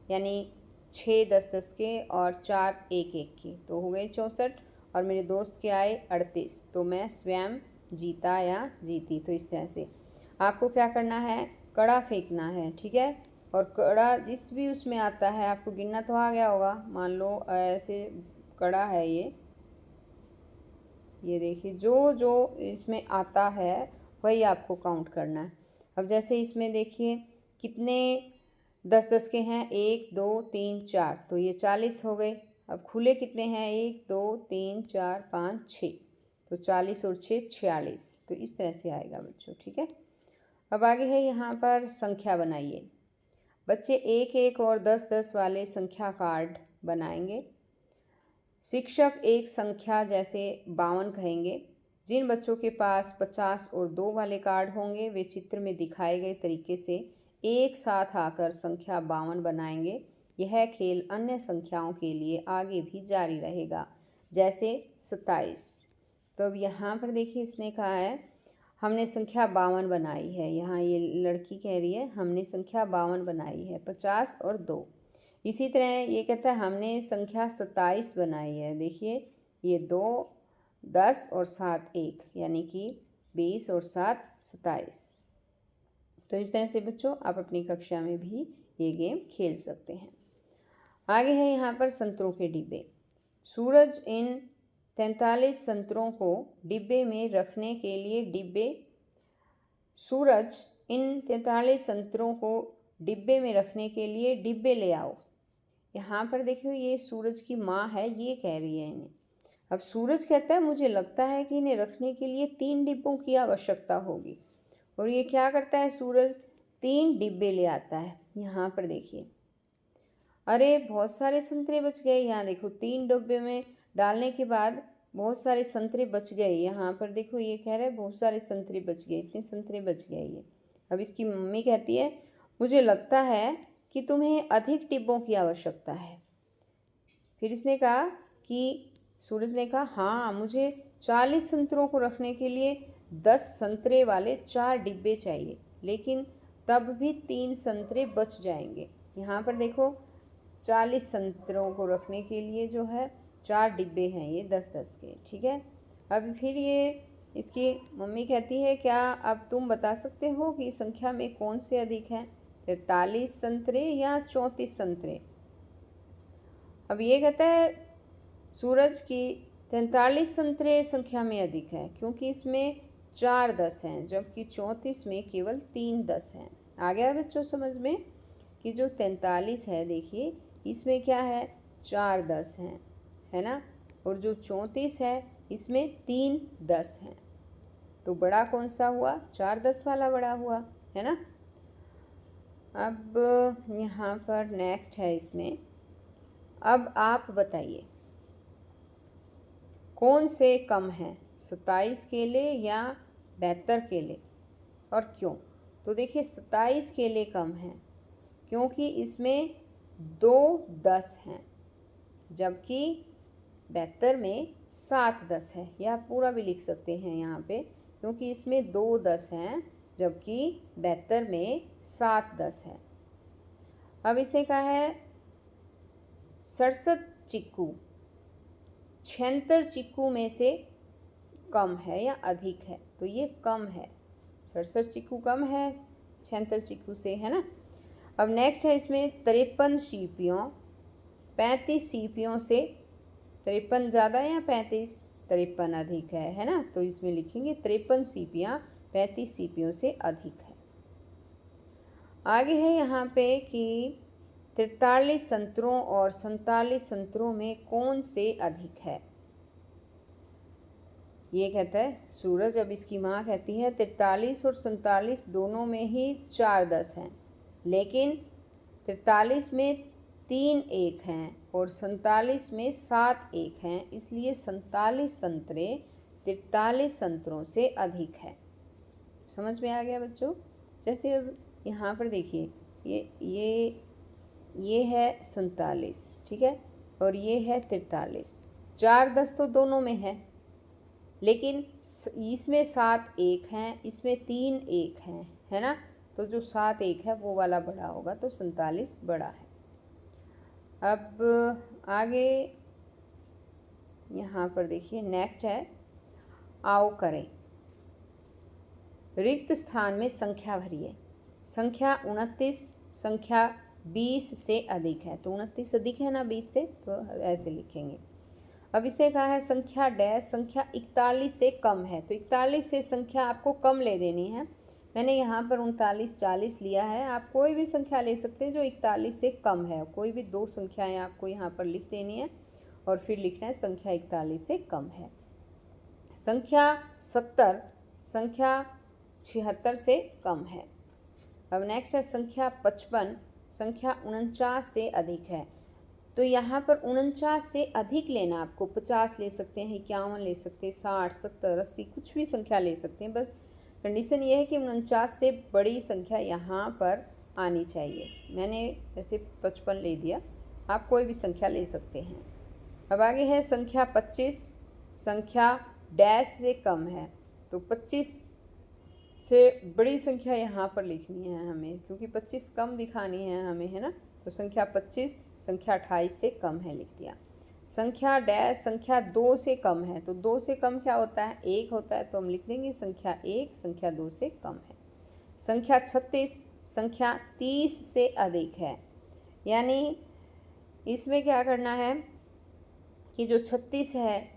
यानी 6 10 10 के और 4 1 1 के, तो हो गए 64, और मेरे दोस्त के आए 38, तो मैं स्वयं जीता या जीती। तो इस तरह से आपको क्या करना है, कड़ा फेंकना है, ठीक है। और कड़ा जिस भी उसमें आता है, आपको गिनना तो आ गया होगा, मान लो ऐसे कड़ा है ये देखिए, जो जो इसमें आता है वही आपको काउंट करना है। अब जैसे इसमें देखिए कितने 10 10 के हैं, 1 2 3 4, तो ये 40 हो गए। अब खुले कितने हैं, 1 2 3 4 5 6, तो 40 और 6 46, तो इस तरह से आएगा बच्चों, ठीक है। अब आगे है यहाँ पर संख्या बनाइए। बच्चे 1 1 और 10 10 वाले संख्या कार्ड बनाएंगे। शिक्षक एक संख्या जैसे 52 कहेंगे। जिन बच्चों के पास 50 और 2 वाले कार्ड होंगे वे चित्र में दिखाए गए तरीके से एक साथ आकर संख्या 52 बनाएंगे। यह खेल अन्य संख्याओं के लिए आगे भी जारी रहेगा, जैसे 27। तो अब यहाँ पर देखिए इसने कहा है हमने संख्या 52 बनाई है, यहाँ ये लड़की कह रही है हमने संख्या 52 बनाई है, 50 और 2। इसी तरह ये कहता है हमने संख्या 27 बनाई है, देखिए ये 2 10 और 7 1, यानी कि 20 और 7 27। तो इस तरह से बच्चों आप अपनी कक्षा में भी ये गेम खेल सकते हैं। आगे है यहाँ पर संतरों के डिब्बे। सूरज इन 43 संतरों को डिब्बे में रखने के लिए सूरज इन 43 संतरों को डिब्बे में रखने के लिए डिब्बे ले आओ। यहाँ पर देखियो ये सूरज की माँ है, ये कह रही है इन्हें। अब सूरज कहता है मुझे लगता है कि इन्हें रखने के लिए 3 डिब्बों की आवश्यकता होगी, और ये क्या करता है सूरज, 3 डिब्बे ले आता है। यहाँ पर देखिए अरे बहुत सारे संतरे बच गए। यहाँ देखो 3 डब्बे में डालने के बाद बहुत सारे संतरे बच गए। यहाँ पर देखो ये कह रहा है बहुत सारे संतरे बच गए, इतने संतरे बच गए ये। अब इसकी मम्मी कहती है मुझे लगता है कि तुम्हें अधिक डिब्बों की आवश्यकता है। फिर इसने कहा कि सूरज ने कहा हाँ, मुझे 40 संतरों को रखने के लिए 10 संतरे वाले 4 डिब्बे चाहिए, लेकिन तब भी 3 संतरे बच जाएंगे। यहाँ पर देखो 40 संतरों को रखने के लिए जो है 4 डिब्बे हैं ये 10-10 के, ठीक है। अब फिर ये इसकी मम्मी कहती है क्या अब तुम बता सकते हो कि संख्या में कौन से अधिक हैं, 43 संतरे या 34 संतरे। अब ये कहता है सूरज की 43 संतरे संख्या में अधिक है क्योंकि इसमें 4 10 हैं, जबकि 34 में केवल 3 10 हैं। आ गया बच्चों समझ में कि जो 43 है देखिए इसमें क्या है 4 10 हैं, है ना, और जो 34 है इसमें 3 10 हैं। तो बड़ा कौन सा हुआ, 4 10 वाला बड़ा हुआ, है ना। अब यहाँ पर नेक्स्ट है इसमें, अब आप बताइए कौन से कम हैं, 27 केले या 72 केले, और क्यों। तो देखिए 27 केले कम हैं क्योंकि इसमें 2 10 हैं, जबकि 72 में 7 10 है। या पूरा भी लिख सकते हैं यहाँ पे, क्योंकि इसमें 2 10 हैं जबकि 72 में 7 10 है। अब इसने कहा है 67 चिक्कू 76 चिक्कू में से कम है या अधिक है, तो ये कम है, 67 चिक्कू कम है 76 चिक्कू से, है ना। अब नेक्स्ट है इसमें 53 सीपियों 35 सीपियों से, 53 ज़्यादा या 35, 53 अधिक है ना। तो इसमें लिखेंगे 53 सीपियाँ 35 सीपियों से अधिक है। आगे है यहाँ पे कि 43 संतरों और 47 संतरों में कौन से अधिक है। ये कहता है सूरज, अब इसकी माँ कहती है 43 और 47 दोनों में ही 4 10 हैं, लेकिन 43 में 3 1 हैं और 47 में 7 1 हैं, इसलिए 47 संतरे 43 संतरों से अधिक है। समझ में आ गया बच्चों। जैसे अब यहाँ पर देखिए ये है 47, ठीक है, और ये है 43, 4 10 तो दोनों में है, लेकिन इसमें 7 1 हैं, इसमें 3 1 हैं, है ना। तो जो 7 1 है वो वाला बड़ा होगा, तो 47 बड़ा है। अब आगे यहाँ पर देखिए नेक्स्ट है, आओ करें। रिक्त स्थान में संख्या भरिए। संख्या 29 संख्या 20 से अधिक है, तो 29 अधिक है ना 20 से, तो ऐसे लिखेंगे। अब इसने कहा है संख्या डैश संख्या 41 से कम है, तो 41 से संख्या आपको कम ले देनी है। मैंने यहाँ पर 39 40 लिया है, आप कोई भी संख्या ले सकते हैं जो 41 से कम है। कोई भी 2 संख्याएं आपको यहाँ पर लिख देनी है और फिर लिखना है संख्या 41 से कम है। संख्या 70 संख्या 76 से कम है। अब नेक्स्ट है संख्या 55 संख्या 49 से अधिक है। तो यहाँ पर 49 से अधिक लेना, आपको 50 ले सकते हैं, 51 ले सकते हैं, 60 70 80 कुछ भी संख्या ले सकते हैं। बस कंडीशन ये है कि 49 से बड़ी संख्या यहाँ पर आनी चाहिए। मैंने ऐसे 55 ले दिया, आप कोई भी संख्या ले सकते हैं। अब आगे है संख्या 25 संख्या डैश से कम है, तो 25 से बड़ी संख्या यहाँ पर लिखनी है हमें, क्योंकि 25 कम दिखानी है हमें, है ना। तो संख्या 25 संख्या 28 से कम है, लिख दिया। संख्या डैश संख्या 2 से कम है, तो 2 से कम क्या होता है 1 होता है, तो हम लिख देंगे संख्या 1 संख्या 2 से कम है। संख्या 36 संख्या 30 से अधिक है, यानी इसमें क्या करना है कि जो 36 है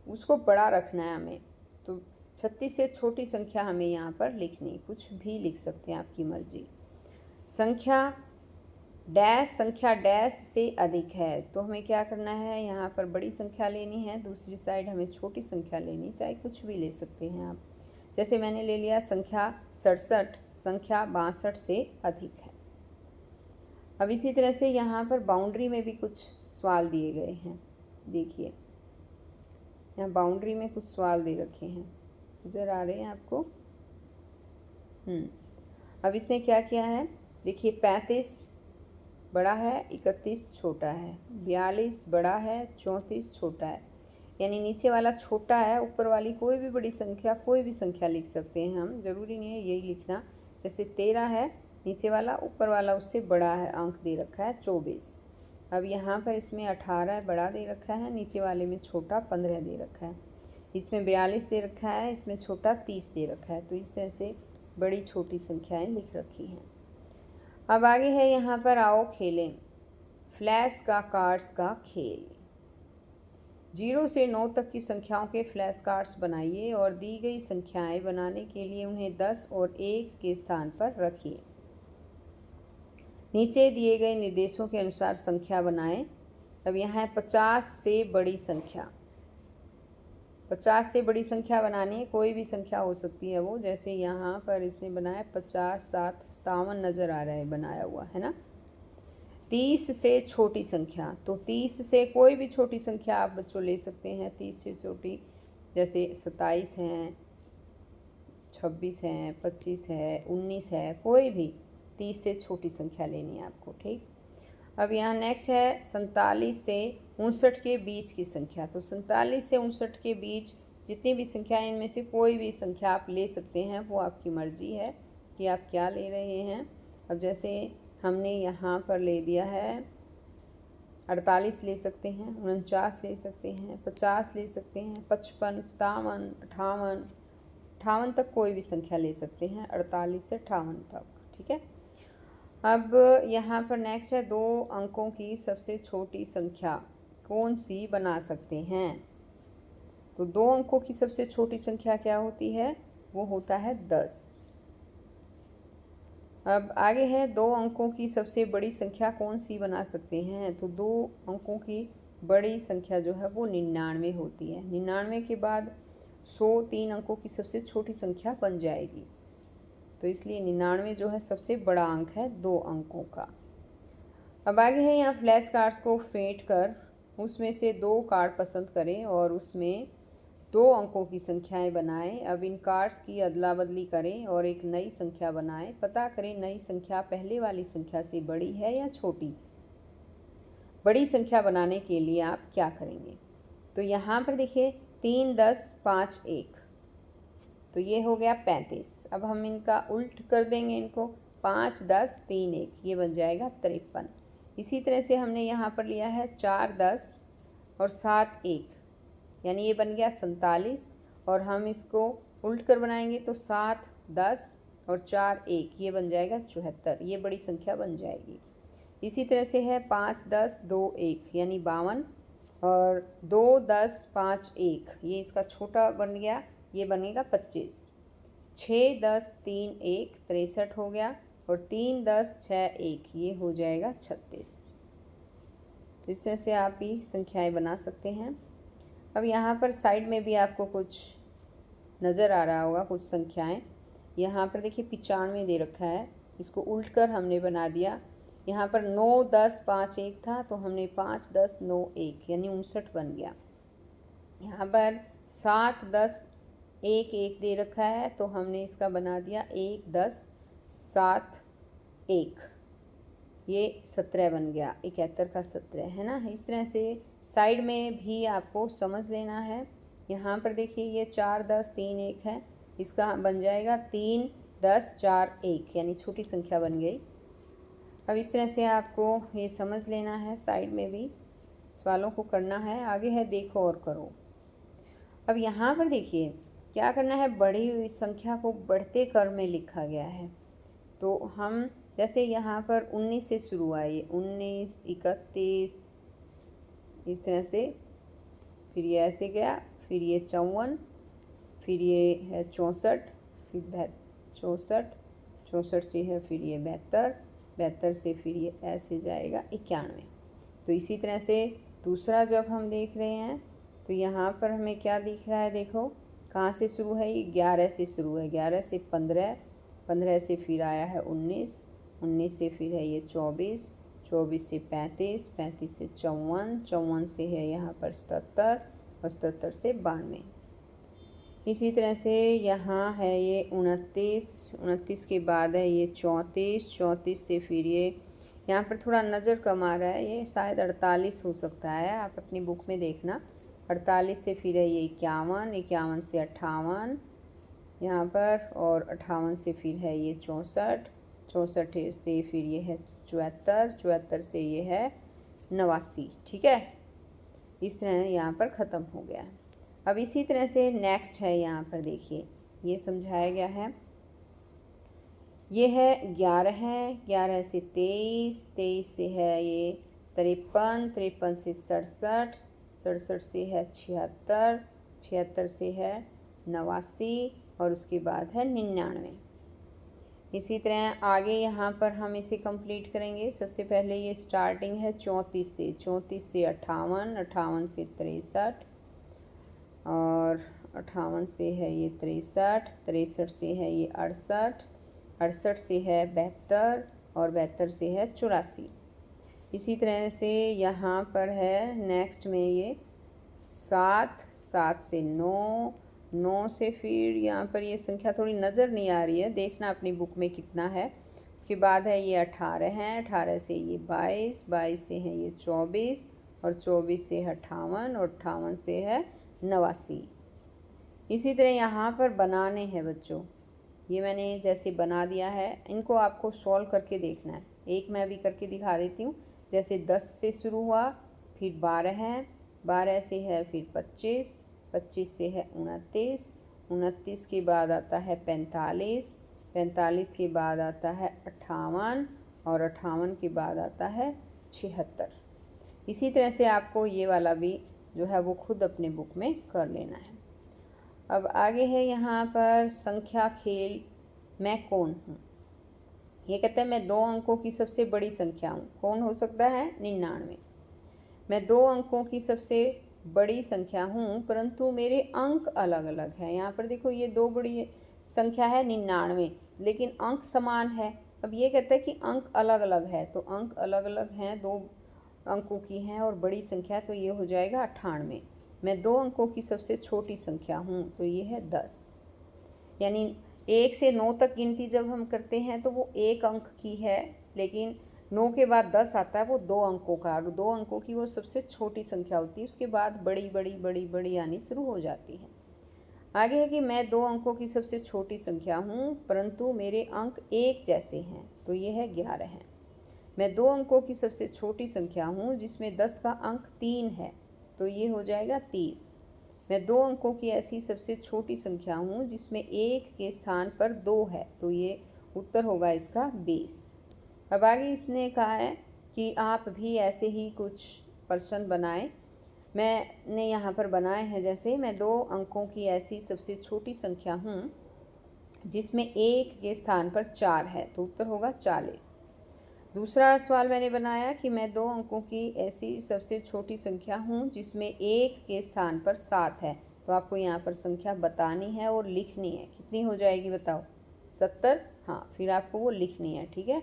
उसको बड़ा रखना है हमें, तो 36 से छोटी संख्या हमें यहाँ पर लिखनी, कुछ भी लिख सकते हैं आपकी मर्जी। संख्या डैश से अधिक है, तो हमें क्या करना है यहाँ पर बड़ी संख्या लेनी है, दूसरी साइड हमें छोटी संख्या लेनी, चाहे कुछ भी ले सकते हैं आप। जैसे मैंने ले लिया संख्या 67 संख्या 62 से अधिक है। अब इसी तरह से यहाँ पर बाउंड्री में भी कुछ सवाल दिए गए हैं। देखिए यहाँ बाउंड्री में कुछ सवाल दे रखे हैं, नज़र आ रहे हैं आपको। अब इसने क्या किया है, देखिए 35 बड़ा है, 31 छोटा है, 42 बड़ा है, 34 छोटा है। यानी नीचे वाला छोटा है, ऊपर वाली कोई भी बड़ी संख्या, कोई भी संख्या लिख सकते हैं हम, ज़रूरी नहीं है यही लिखना। जैसे 13 है नीचे वाला, ऊपर वाला उससे बड़ा है, अंक दे रखा है 24। अब यहाँ पर इसमें 18 बड़ा दे रखा है, नीचे वाले में छोटा 15 दे रखा है। इसमें 42 दे रखा है, इसमें छोटा 30 दे रखा है। तो इस तरह से बड़ी छोटी संख्याएं लिख रखी हैं। अब आगे है यहाँ पर, आओ खेलें फ्लैश का कार्ड्स का खेल। 0 से 9 तक की संख्याओं के फ्लैश कार्ड्स बनाइए और दी गई संख्याएं बनाने के लिए उन्हें 10 और 1 के स्थान पर रखिए। नीचे दिए गए निर्देशों के अनुसार संख्या बनाएं। अब यहाँ है 50 से बड़ी संख्या। 50 से बड़ी संख्या बनानी है, कोई भी संख्या हो सकती है वो, जैसे यहाँ पर इसने बनाया 50, 7, 57 नज़र आ रहा है बनाया हुआ, है ना। 30 से छोटी संख्या, तो 30 से कोई भी छोटी संख्या आप बच्चों ले सकते हैं। 30 से छोटी जैसे 27 हैं, 26 हैं, 25 है, 19 है, कोई भी 30 से छोटी संख्या लेनी है आपको, ठीक। अब यहाँ नेक्स्ट है 47 से 59 के बीच की संख्या। तो 47 से 59 के बीच जितनी भी संख्या, इनमें से कोई भी संख्या आप ले सकते हैं, वो आपकी मर्जी है कि आप क्या ले रहे हैं। अब जैसे हमने यहाँ पर ले दिया है 48 ले सकते हैं, 49 ले सकते हैं, 50 ले सकते हैं, 55, 57, 58 तक कोई भी संख्या ले सकते हैं, 48 से 58 तक, ठीक है। अब यहाँ पर नेक्स्ट है 2 अंकों की सबसे छोटी संख्या कौन सी बना सकते हैं। तो 2 अंकों की सबसे छोटी संख्या क्या होती है, वो होता है 10। अब आगे है 2 अंकों की सबसे बड़ी संख्या कौन सी बना सकते हैं। तो 2 अंकों की बड़ी संख्या जो है वो 99 होती है। 99 के बाद 100 3 अंकों की सबसे छोटी संख्या बन जाएगी। तो इसलिए 99 जो है सबसे बड़ा अंक है 2 अंकों का। अब आगे है यहाँ फ्लैश कार्ड्स को फेंट कर उसमें से 2 कार्ड पसंद करें और उसमें 2 अंकों की संख्याएं बनाएं। अब इन कार्ड्स की अदला बदली करें और एक नई संख्या बनाएं। पता करें नई संख्या पहले वाली संख्या से बड़ी है या छोटी। बड़ी संख्या बनाने के लिए आप क्या करेंगे। तो यहाँ पर देखिए 3, 10, 5, 1, तो ये हो गया 35। अब हम इनका उल्ट कर देंगे, इनको 5, 10, 3, 1, ये बन जाएगा 53। इसी तरह से हमने यहाँ पर लिया है 4, 10 और 7, 1, यानी ये बन गया 47। और हम इसको उल्ट कर बनाएंगे तो 7, 10 और 4, 1, ये बन जाएगा 74। ये बड़ी संख्या बन जाएगी। इसी तरह से है 5, 10, 2, 1, यानी 52 और 2, 10, 5, 1, ये इसका छोटा बन गया, ये बनेगा 25। 6, 10, 3, 1, 63 हो गया और 3, 10, 6, 1, ये हो जाएगा 36। तो इस तरह से आप भी संख्याएं बना सकते हैं। अब यहाँ पर साइड में भी आपको कुछ नज़र आ रहा होगा, कुछ संख्याएं। यहाँ पर देखिए 95 दे रखा है, इसको उल्ट कर हमने बना दिया। यहाँ पर 9, 10, 5, 1 था, तो हमने 5, 10, 9, 1, यानी 59 बन गया। यहाँ पर 7, 10, 1, 1 दे रखा है, तो हमने इसका बना दिया 1, 10, 7, 1, ये 17 बन गया। 71 का 17 है ना। इस तरह से साइड में भी आपको समझ लेना है। यहाँ पर देखिए ये 4, 10, 3, 1 है, इसका बन जाएगा 3, 10, 4, 1, यानी छोटी संख्या बन गई। अब इस तरह से आपको ये समझ लेना है, साइड में भी सवालों को करना है। आगे है देखो और करो। अब यहाँ पर देखिए क्या करना है, बढ़ी हुई संख्या को बढ़ते क्रम में लिखा गया है। तो हम जैसे यहाँ पर 19 से शुरू हुआ है, 19, 31, इस तरह से, फिर ये ऐसे गया, फिर ये 54, फिर ये है 64, फिर 64, 64 से है फिर ये 72, 72 से फिर ये ऐसे जाएगा 91। तो इसी तरह से दूसरा जब हम देख रहे हैं तो यहाँ पर हमें क्या दिख रहा है, देखो कहाँ से शुरू है, ये 11 से शुरू है, 11 से 15, 15 से फिर आया है 19, 19 से फिर है ये 24, 24 से 35, 35 से 54, 54 से है यहाँ पर 77 और 77 से 92। इसी तरह से यहाँ है ये 29, 29 के बाद है ये 34, 34 से फिर ये यहाँ पर थोड़ा नज़र कम आ रहा है, ये शायद 48 हो सकता है, आप अपनी बुक में देखना। 48 से फिर है ये 51, 51 से 58 यहाँ पर, और 58 से फिर है ये 64, 64 से फिर ये है 74, 74 से ये है 89। ठीक है, इस तरह यहाँ पर ख़त्म हो गया है। अब इसी तरह से नेक्स्ट है, यहाँ पर देखिए ये समझाया गया है। ये है 11 है, 11 से 23, 23 से है ये 53, 53 से 67, 67 से है 76, 76 से है 89 और उसके बाद है 99। इसी तरह आगे यहाँ पर हम इसे कंप्लीट करेंगे। सबसे पहले ये स्टार्टिंग है 34 से, 34 से 58, 58 से 63 और 58 से है ये 63, 63 से है ये 68, 68 से है 72 और 72 से है 84। इसी तरह से यहाँ पर है नेक्स्ट में ये 7, 7 से 9, 9 से फिर यहाँ पर ये संख्या थोड़ी नज़र नहीं आ रही है, देखना अपनी बुक में कितना है। उसके बाद है ये 18 है, 18 से ये 22, 22 से है ये 24 और 24 से है 58 और 58 से है 89। इसी तरह यहाँ पर बनाने हैं बच्चों, ये मैंने जैसे बना दिया है, इनको आपको सॉल्व करके देखना है। एक मैं भी करके दिखा देती हूँ। जैसे 10 से शुरू हुआ, फिर 12 है, 12 से है फिर 25, 25 से है 29, 29 के बाद आता है 45, 45 के बाद आता है 58 और 58 के बाद आता है 76। इसी तरह से आपको ये वाला भी जो है वो खुद अपने बुक में कर लेना है। अब आगे है यहाँ पर संख्या खेल मैं कौन हूँ। ये कहता है मैं 2 अंकों की सबसे बड़ी संख्या हूँ। कौन हो सकता है? 99। मैं 2 अंकों की सबसे बड़ी संख्या हूँ परंतु मेरे अंक अलग अलग हैं। यहाँ पर देखो ये 2 बड़ी संख्या है 99, लेकिन अंक समान है। अब ये कहता है कि अंक अलग अलग है, तो अंक अलग अलग हैं, 2 अंकों की हैं और बड़ी संख्या, तो ये हो जाएगा 98। मैं 2 अंकों की सबसे छोटी संख्या हूँ, तो ये है 10। यानी 1 से 9 तक गिनती जब हम करते हैं तो वो 1 अंक की है, लेकिन 9 के बाद 10 आता है वो 2 अंकों का, और 2 अंकों की वो सबसे छोटी संख्या होती है। उसके बाद बड़ी बड़ी बड़ी बड़ी आनी शुरू हो जाती है। आगे है कि मैं 2 अंकों की सबसे छोटी संख्या हूँ परंतु मेरे अंक एक जैसे हैं, तो ये है 11 है। मैं 2 अंकों की सबसे छोटी संख्या हूँ जिसमें 10 का अंक 3 है, तो ये हो जाएगा 30। मैं 2 अंकों की ऐसी सबसे छोटी संख्या हूँ जिसमें 1 के स्थान पर 2 है, तो ये उत्तर होगा इसका 20। अब आगे इसने कहा है कि आप भी ऐसे ही कुछ प्रश्न बनाएं। मैंने यहाँ पर बनाए हैं, जैसे मैं 2 अंकों की ऐसी सबसे छोटी संख्या हूँ जिसमें 1 के स्थान पर 4 है, तो उत्तर होगा 40। दूसरा सवाल मैंने बनाया कि मैं 2 अंकों की ऐसी सबसे छोटी संख्या हूँ जिसमें 1 के स्थान पर 7 है, तो आपको यहाँ पर संख्या बतानी है और लिखनी है। कितनी हो जाएगी बताओ? 70। हाँ, फिर आपको वो लिखनी है। ठीक है।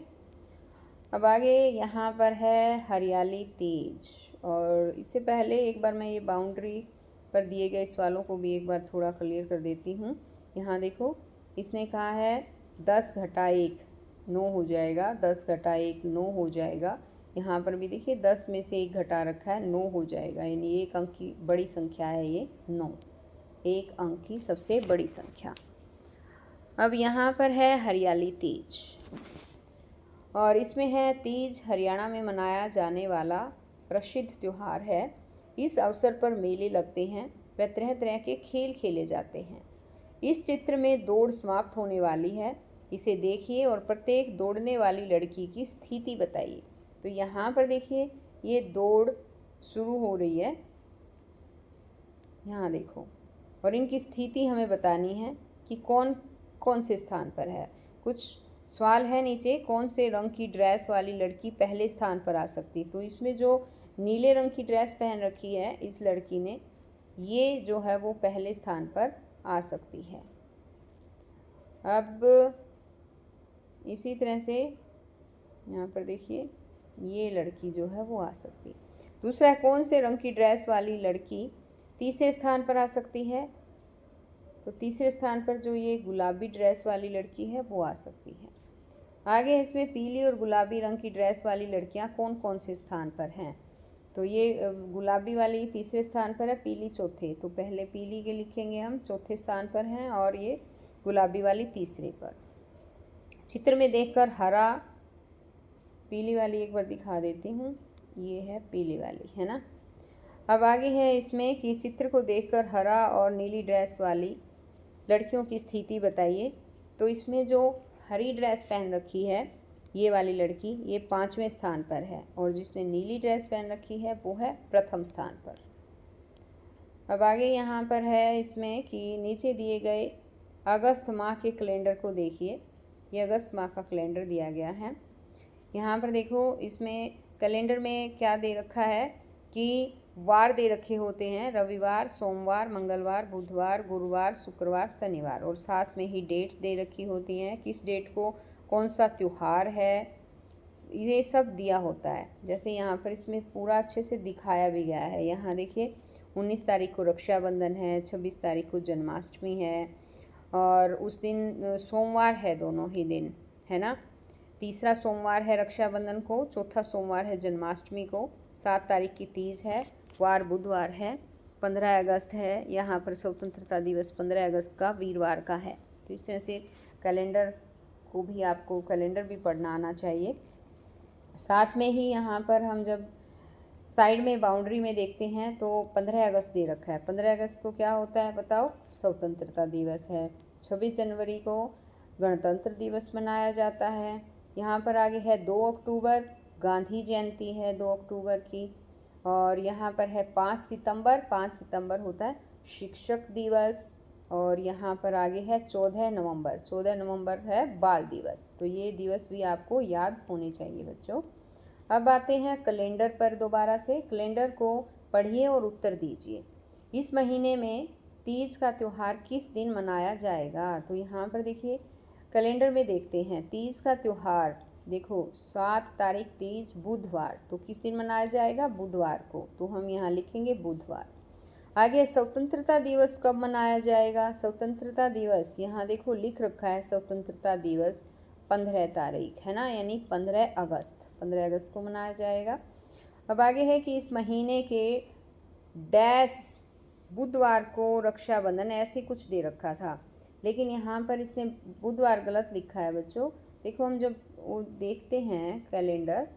अब आगे यहाँ पर है हरियाली तेज, और इससे पहले एक बार मैं ये बाउंड्री पर दिए गए सवालों को भी एक बार थोड़ा क्लियर कर देती हूँ। यहाँ देखो, इसने कहा है 10 घटा 1 9 हो जाएगा, 10 घटा 1 9 हो जाएगा। यहाँ पर भी देखिए 10 में से 1 घटा रखा है, 9 हो जाएगा, यानी 1 अंक की बड़ी संख्या है ये 9, 1 अंक की सबसे बड़ी संख्या। अब यहाँ पर है हरियाली तीज, और इसमें है तीज हरियाणा में मनाया जाने वाला प्रसिद्ध त्यौहार है। इस अवसर पर मेले लगते हैं व तरह तरह के खेल खेले जाते हैं। इस चित्र में दौड़ समाप्त होने वाली है, इसे देखिए और प्रत्येक दौड़ने वाली लड़की की स्थिति बताइए। तो यहाँ पर देखिए ये दौड़ शुरू हो रही है, यहाँ देखो, और इनकी स्थिति हमें बतानी है कि कौन कौन से स्थान पर है। कुछ सवाल है नीचे, कौन से रंग की ड्रेस वाली लड़की पहले स्थान पर आ सकती। तो इसमें जो नीले रंग की ड्रेस पहन रखी है इस लड़की ने, ये जो है वो पहले स्थान पर आ सकती है। अब इसी तरह से यहाँ पर देखिए ये लड़की जो है वो आ सकती है। दूसरा है, कौन से रंग की ड्रेस वाली लड़की तीसरे स्थान पर आ सकती है? तो तीसरे स्थान पर जो ये गुलाबी ड्रेस वाली लड़की है वो आ सकती है। आगे इसमें पीली और गुलाबी रंग की ड्रेस वाली लड़कियां कौन कौन से स्थान पर हैं? तो ये गुलाबी वाली तीसरे स्थान पर है, पीली चौथे। तो पहले पीली के लिखेंगे हम, चौथे स्थान पर हैं, और ये गुलाबी वाली तीसरे पर। चित्र में देखकर हरा, पीली वाली एक बार दिखा देती हूँ, ये है पीली वाली, है ना। अब आगे है इसमें कि चित्र को देखकर हरा और नीली ड्रेस वाली लड़कियों की स्थिति बताइए। तो इसमें जो हरी ड्रेस पहन रखी है ये वाली लड़की, ये 5वें स्थान पर है, और जिसने नीली ड्रेस पहन रखी है वो है प्रथम स्थान पर। अब आगे यहाँ पर है इसमें कि नीचे दिए गए अगस्त माह के कैलेंडर को देखिए। ये अगस्त माह का कैलेंडर दिया गया है। यहाँ पर देखो, इसमें कैलेंडर में क्या दे रखा है कि वार दे रखे होते हैं, रविवार, सोमवार, मंगलवार, बुधवार, गुरुवार, शुक्रवार, शनिवार, और साथ में ही डेट्स दे रखी होती हैं, किस डेट को कौन सा त्यौहार है, ये सब दिया होता है। जैसे यहाँ पर इसमें पूरा अच्छे से दिखाया भी गया है। यहाँ देखिए, 19 तारीख को रक्षाबंधन है, 26 तारीख को जन्माष्टमी है, और उस दिन सोमवार है, दोनों ही दिन, है ना। तीसरा सोमवार है रक्षाबंधन को, चौथा सोमवार है जन्माष्टमी को, 7 तारीख की तीज है, वार बुधवार है, 15 अगस्त है, यहाँ पर स्वतंत्रता दिवस 15 अगस्त का वीरवार का है। तो इस तरह से कैलेंडर को भी, आपको कैलेंडर भी पढ़ना आना चाहिए। साथ में ही यहाँ पर हम जब साइड में बाउंड्री में देखते हैं तो 15 अगस्त दे रखा है। 15 अगस्त को क्या होता है बताओ? स्वतंत्रता दिवस है। 26 जनवरी को गणतंत्र दिवस मनाया जाता है। यहाँ पर आगे है 2 अक्टूबर, गांधी जयंती है 2 अक्टूबर की। और यहाँ पर है 5 सितंबर होता है शिक्षक दिवस। और यहाँ पर आगे है 14 नवंबर है बाल दिवस। तो ये दिवस भी आपको याद होने चाहिए बच्चों। अब आते हैं कैलेंडर पर दोबारा से। कैलेंडर को पढ़िए और उत्तर दीजिए। इस महीने में तीज का त्यौहार किस दिन मनाया जाएगा? तो यहाँ पर देखिए, कैलेंडर में देखते हैं तीज का त्यौहार, देखो 7 तारीख तीज बुधवार, तो किस दिन मनाया जाएगा? बुधवार को। तो हम यहाँ लिखेंगे बुधवार। आगे स्वतंत्रता दिवस कब मनाया जाएगा? स्वतंत्रता दिवस यहाँ देखो लिख रखा है, स्वतंत्रता दिवस 15 तारीख, है ना, यानी 15 अगस्त को मनाया जाएगा। अब आगे है कि इस महीने के डैश बुधवार को रक्षाबंधन, ऐसे कुछ दे रखा था, लेकिन यहाँ पर इसने बुधवार गलत लिखा है बच्चों। देखो, हम जब वो देखते हैं कैलेंडर,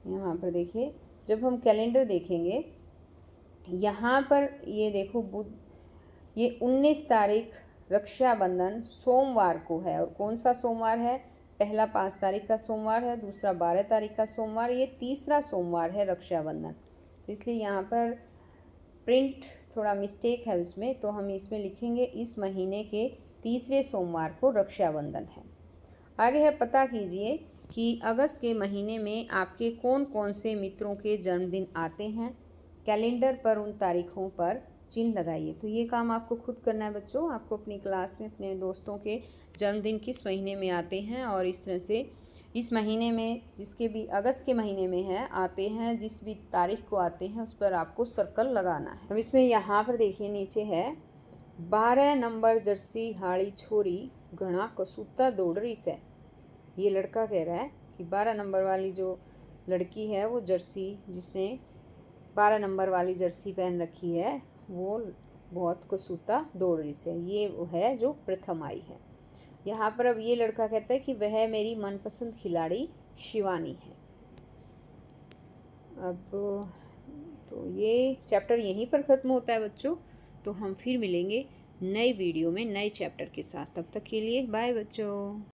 यहाँ पर देखिए, जब हम कैलेंडर देखेंगे यहाँ पर ये देखो ये 19 तारीख रक्षाबंधन सोमवार को है। और कौन सा सोमवार है? पहला 5 तारीख का सोमवार है, दूसरा 12 तारीख का सोमवार, ये तीसरा सोमवार है रक्षाबंधन। तो इसलिए यहाँ पर प्रिंट थोड़ा मिस्टेक है उसमें, तो हम इसमें लिखेंगे इस महीने के तीसरे सोमवार को रक्षाबंधन है। आगे है, पता कीजिए कि अगस्त के महीने में आपके कौन कौन से मित्रों के जन्मदिन आते हैं। कैलेंडर पर उन तारीखों पर चिन्ह लगाइए। तो ये काम आपको खुद करना है बच्चों। आपको अपनी क्लास में अपने दोस्तों के जन्मदिन किस महीने में आते हैं, और इस तरह से इस महीने में जिसके भी अगस्त के महीने में है आते हैं, जिस भी तारीख को आते हैं उस पर आपको सर्कल लगाना है। अब इसमें यहाँ पर देखिए नीचे है 12 नंबर जर्सी हाड़ी छोरी घना कसूता दौड़ रही से। ये लड़का कह रहा है कि 12 नंबर वाली जो लड़की है वो जर्सी, जिसने 12 नंबर वाली जर्सी पहन रखी है, वो बहुत कसूता दौड़ रही से। ये वो है जो प्रथम आई है। यहाँ पर अब ये लड़का कहता है कि वह मेरी मनपसंद खिलाड़ी शिवानी है। अब तो ये चैप्टर यहीं पर ख़त्म होता है बच्चों। तो हम फिर मिलेंगे नई वीडियो में नए चैप्टर के साथ। तब तक के लिए बाय बच्चों।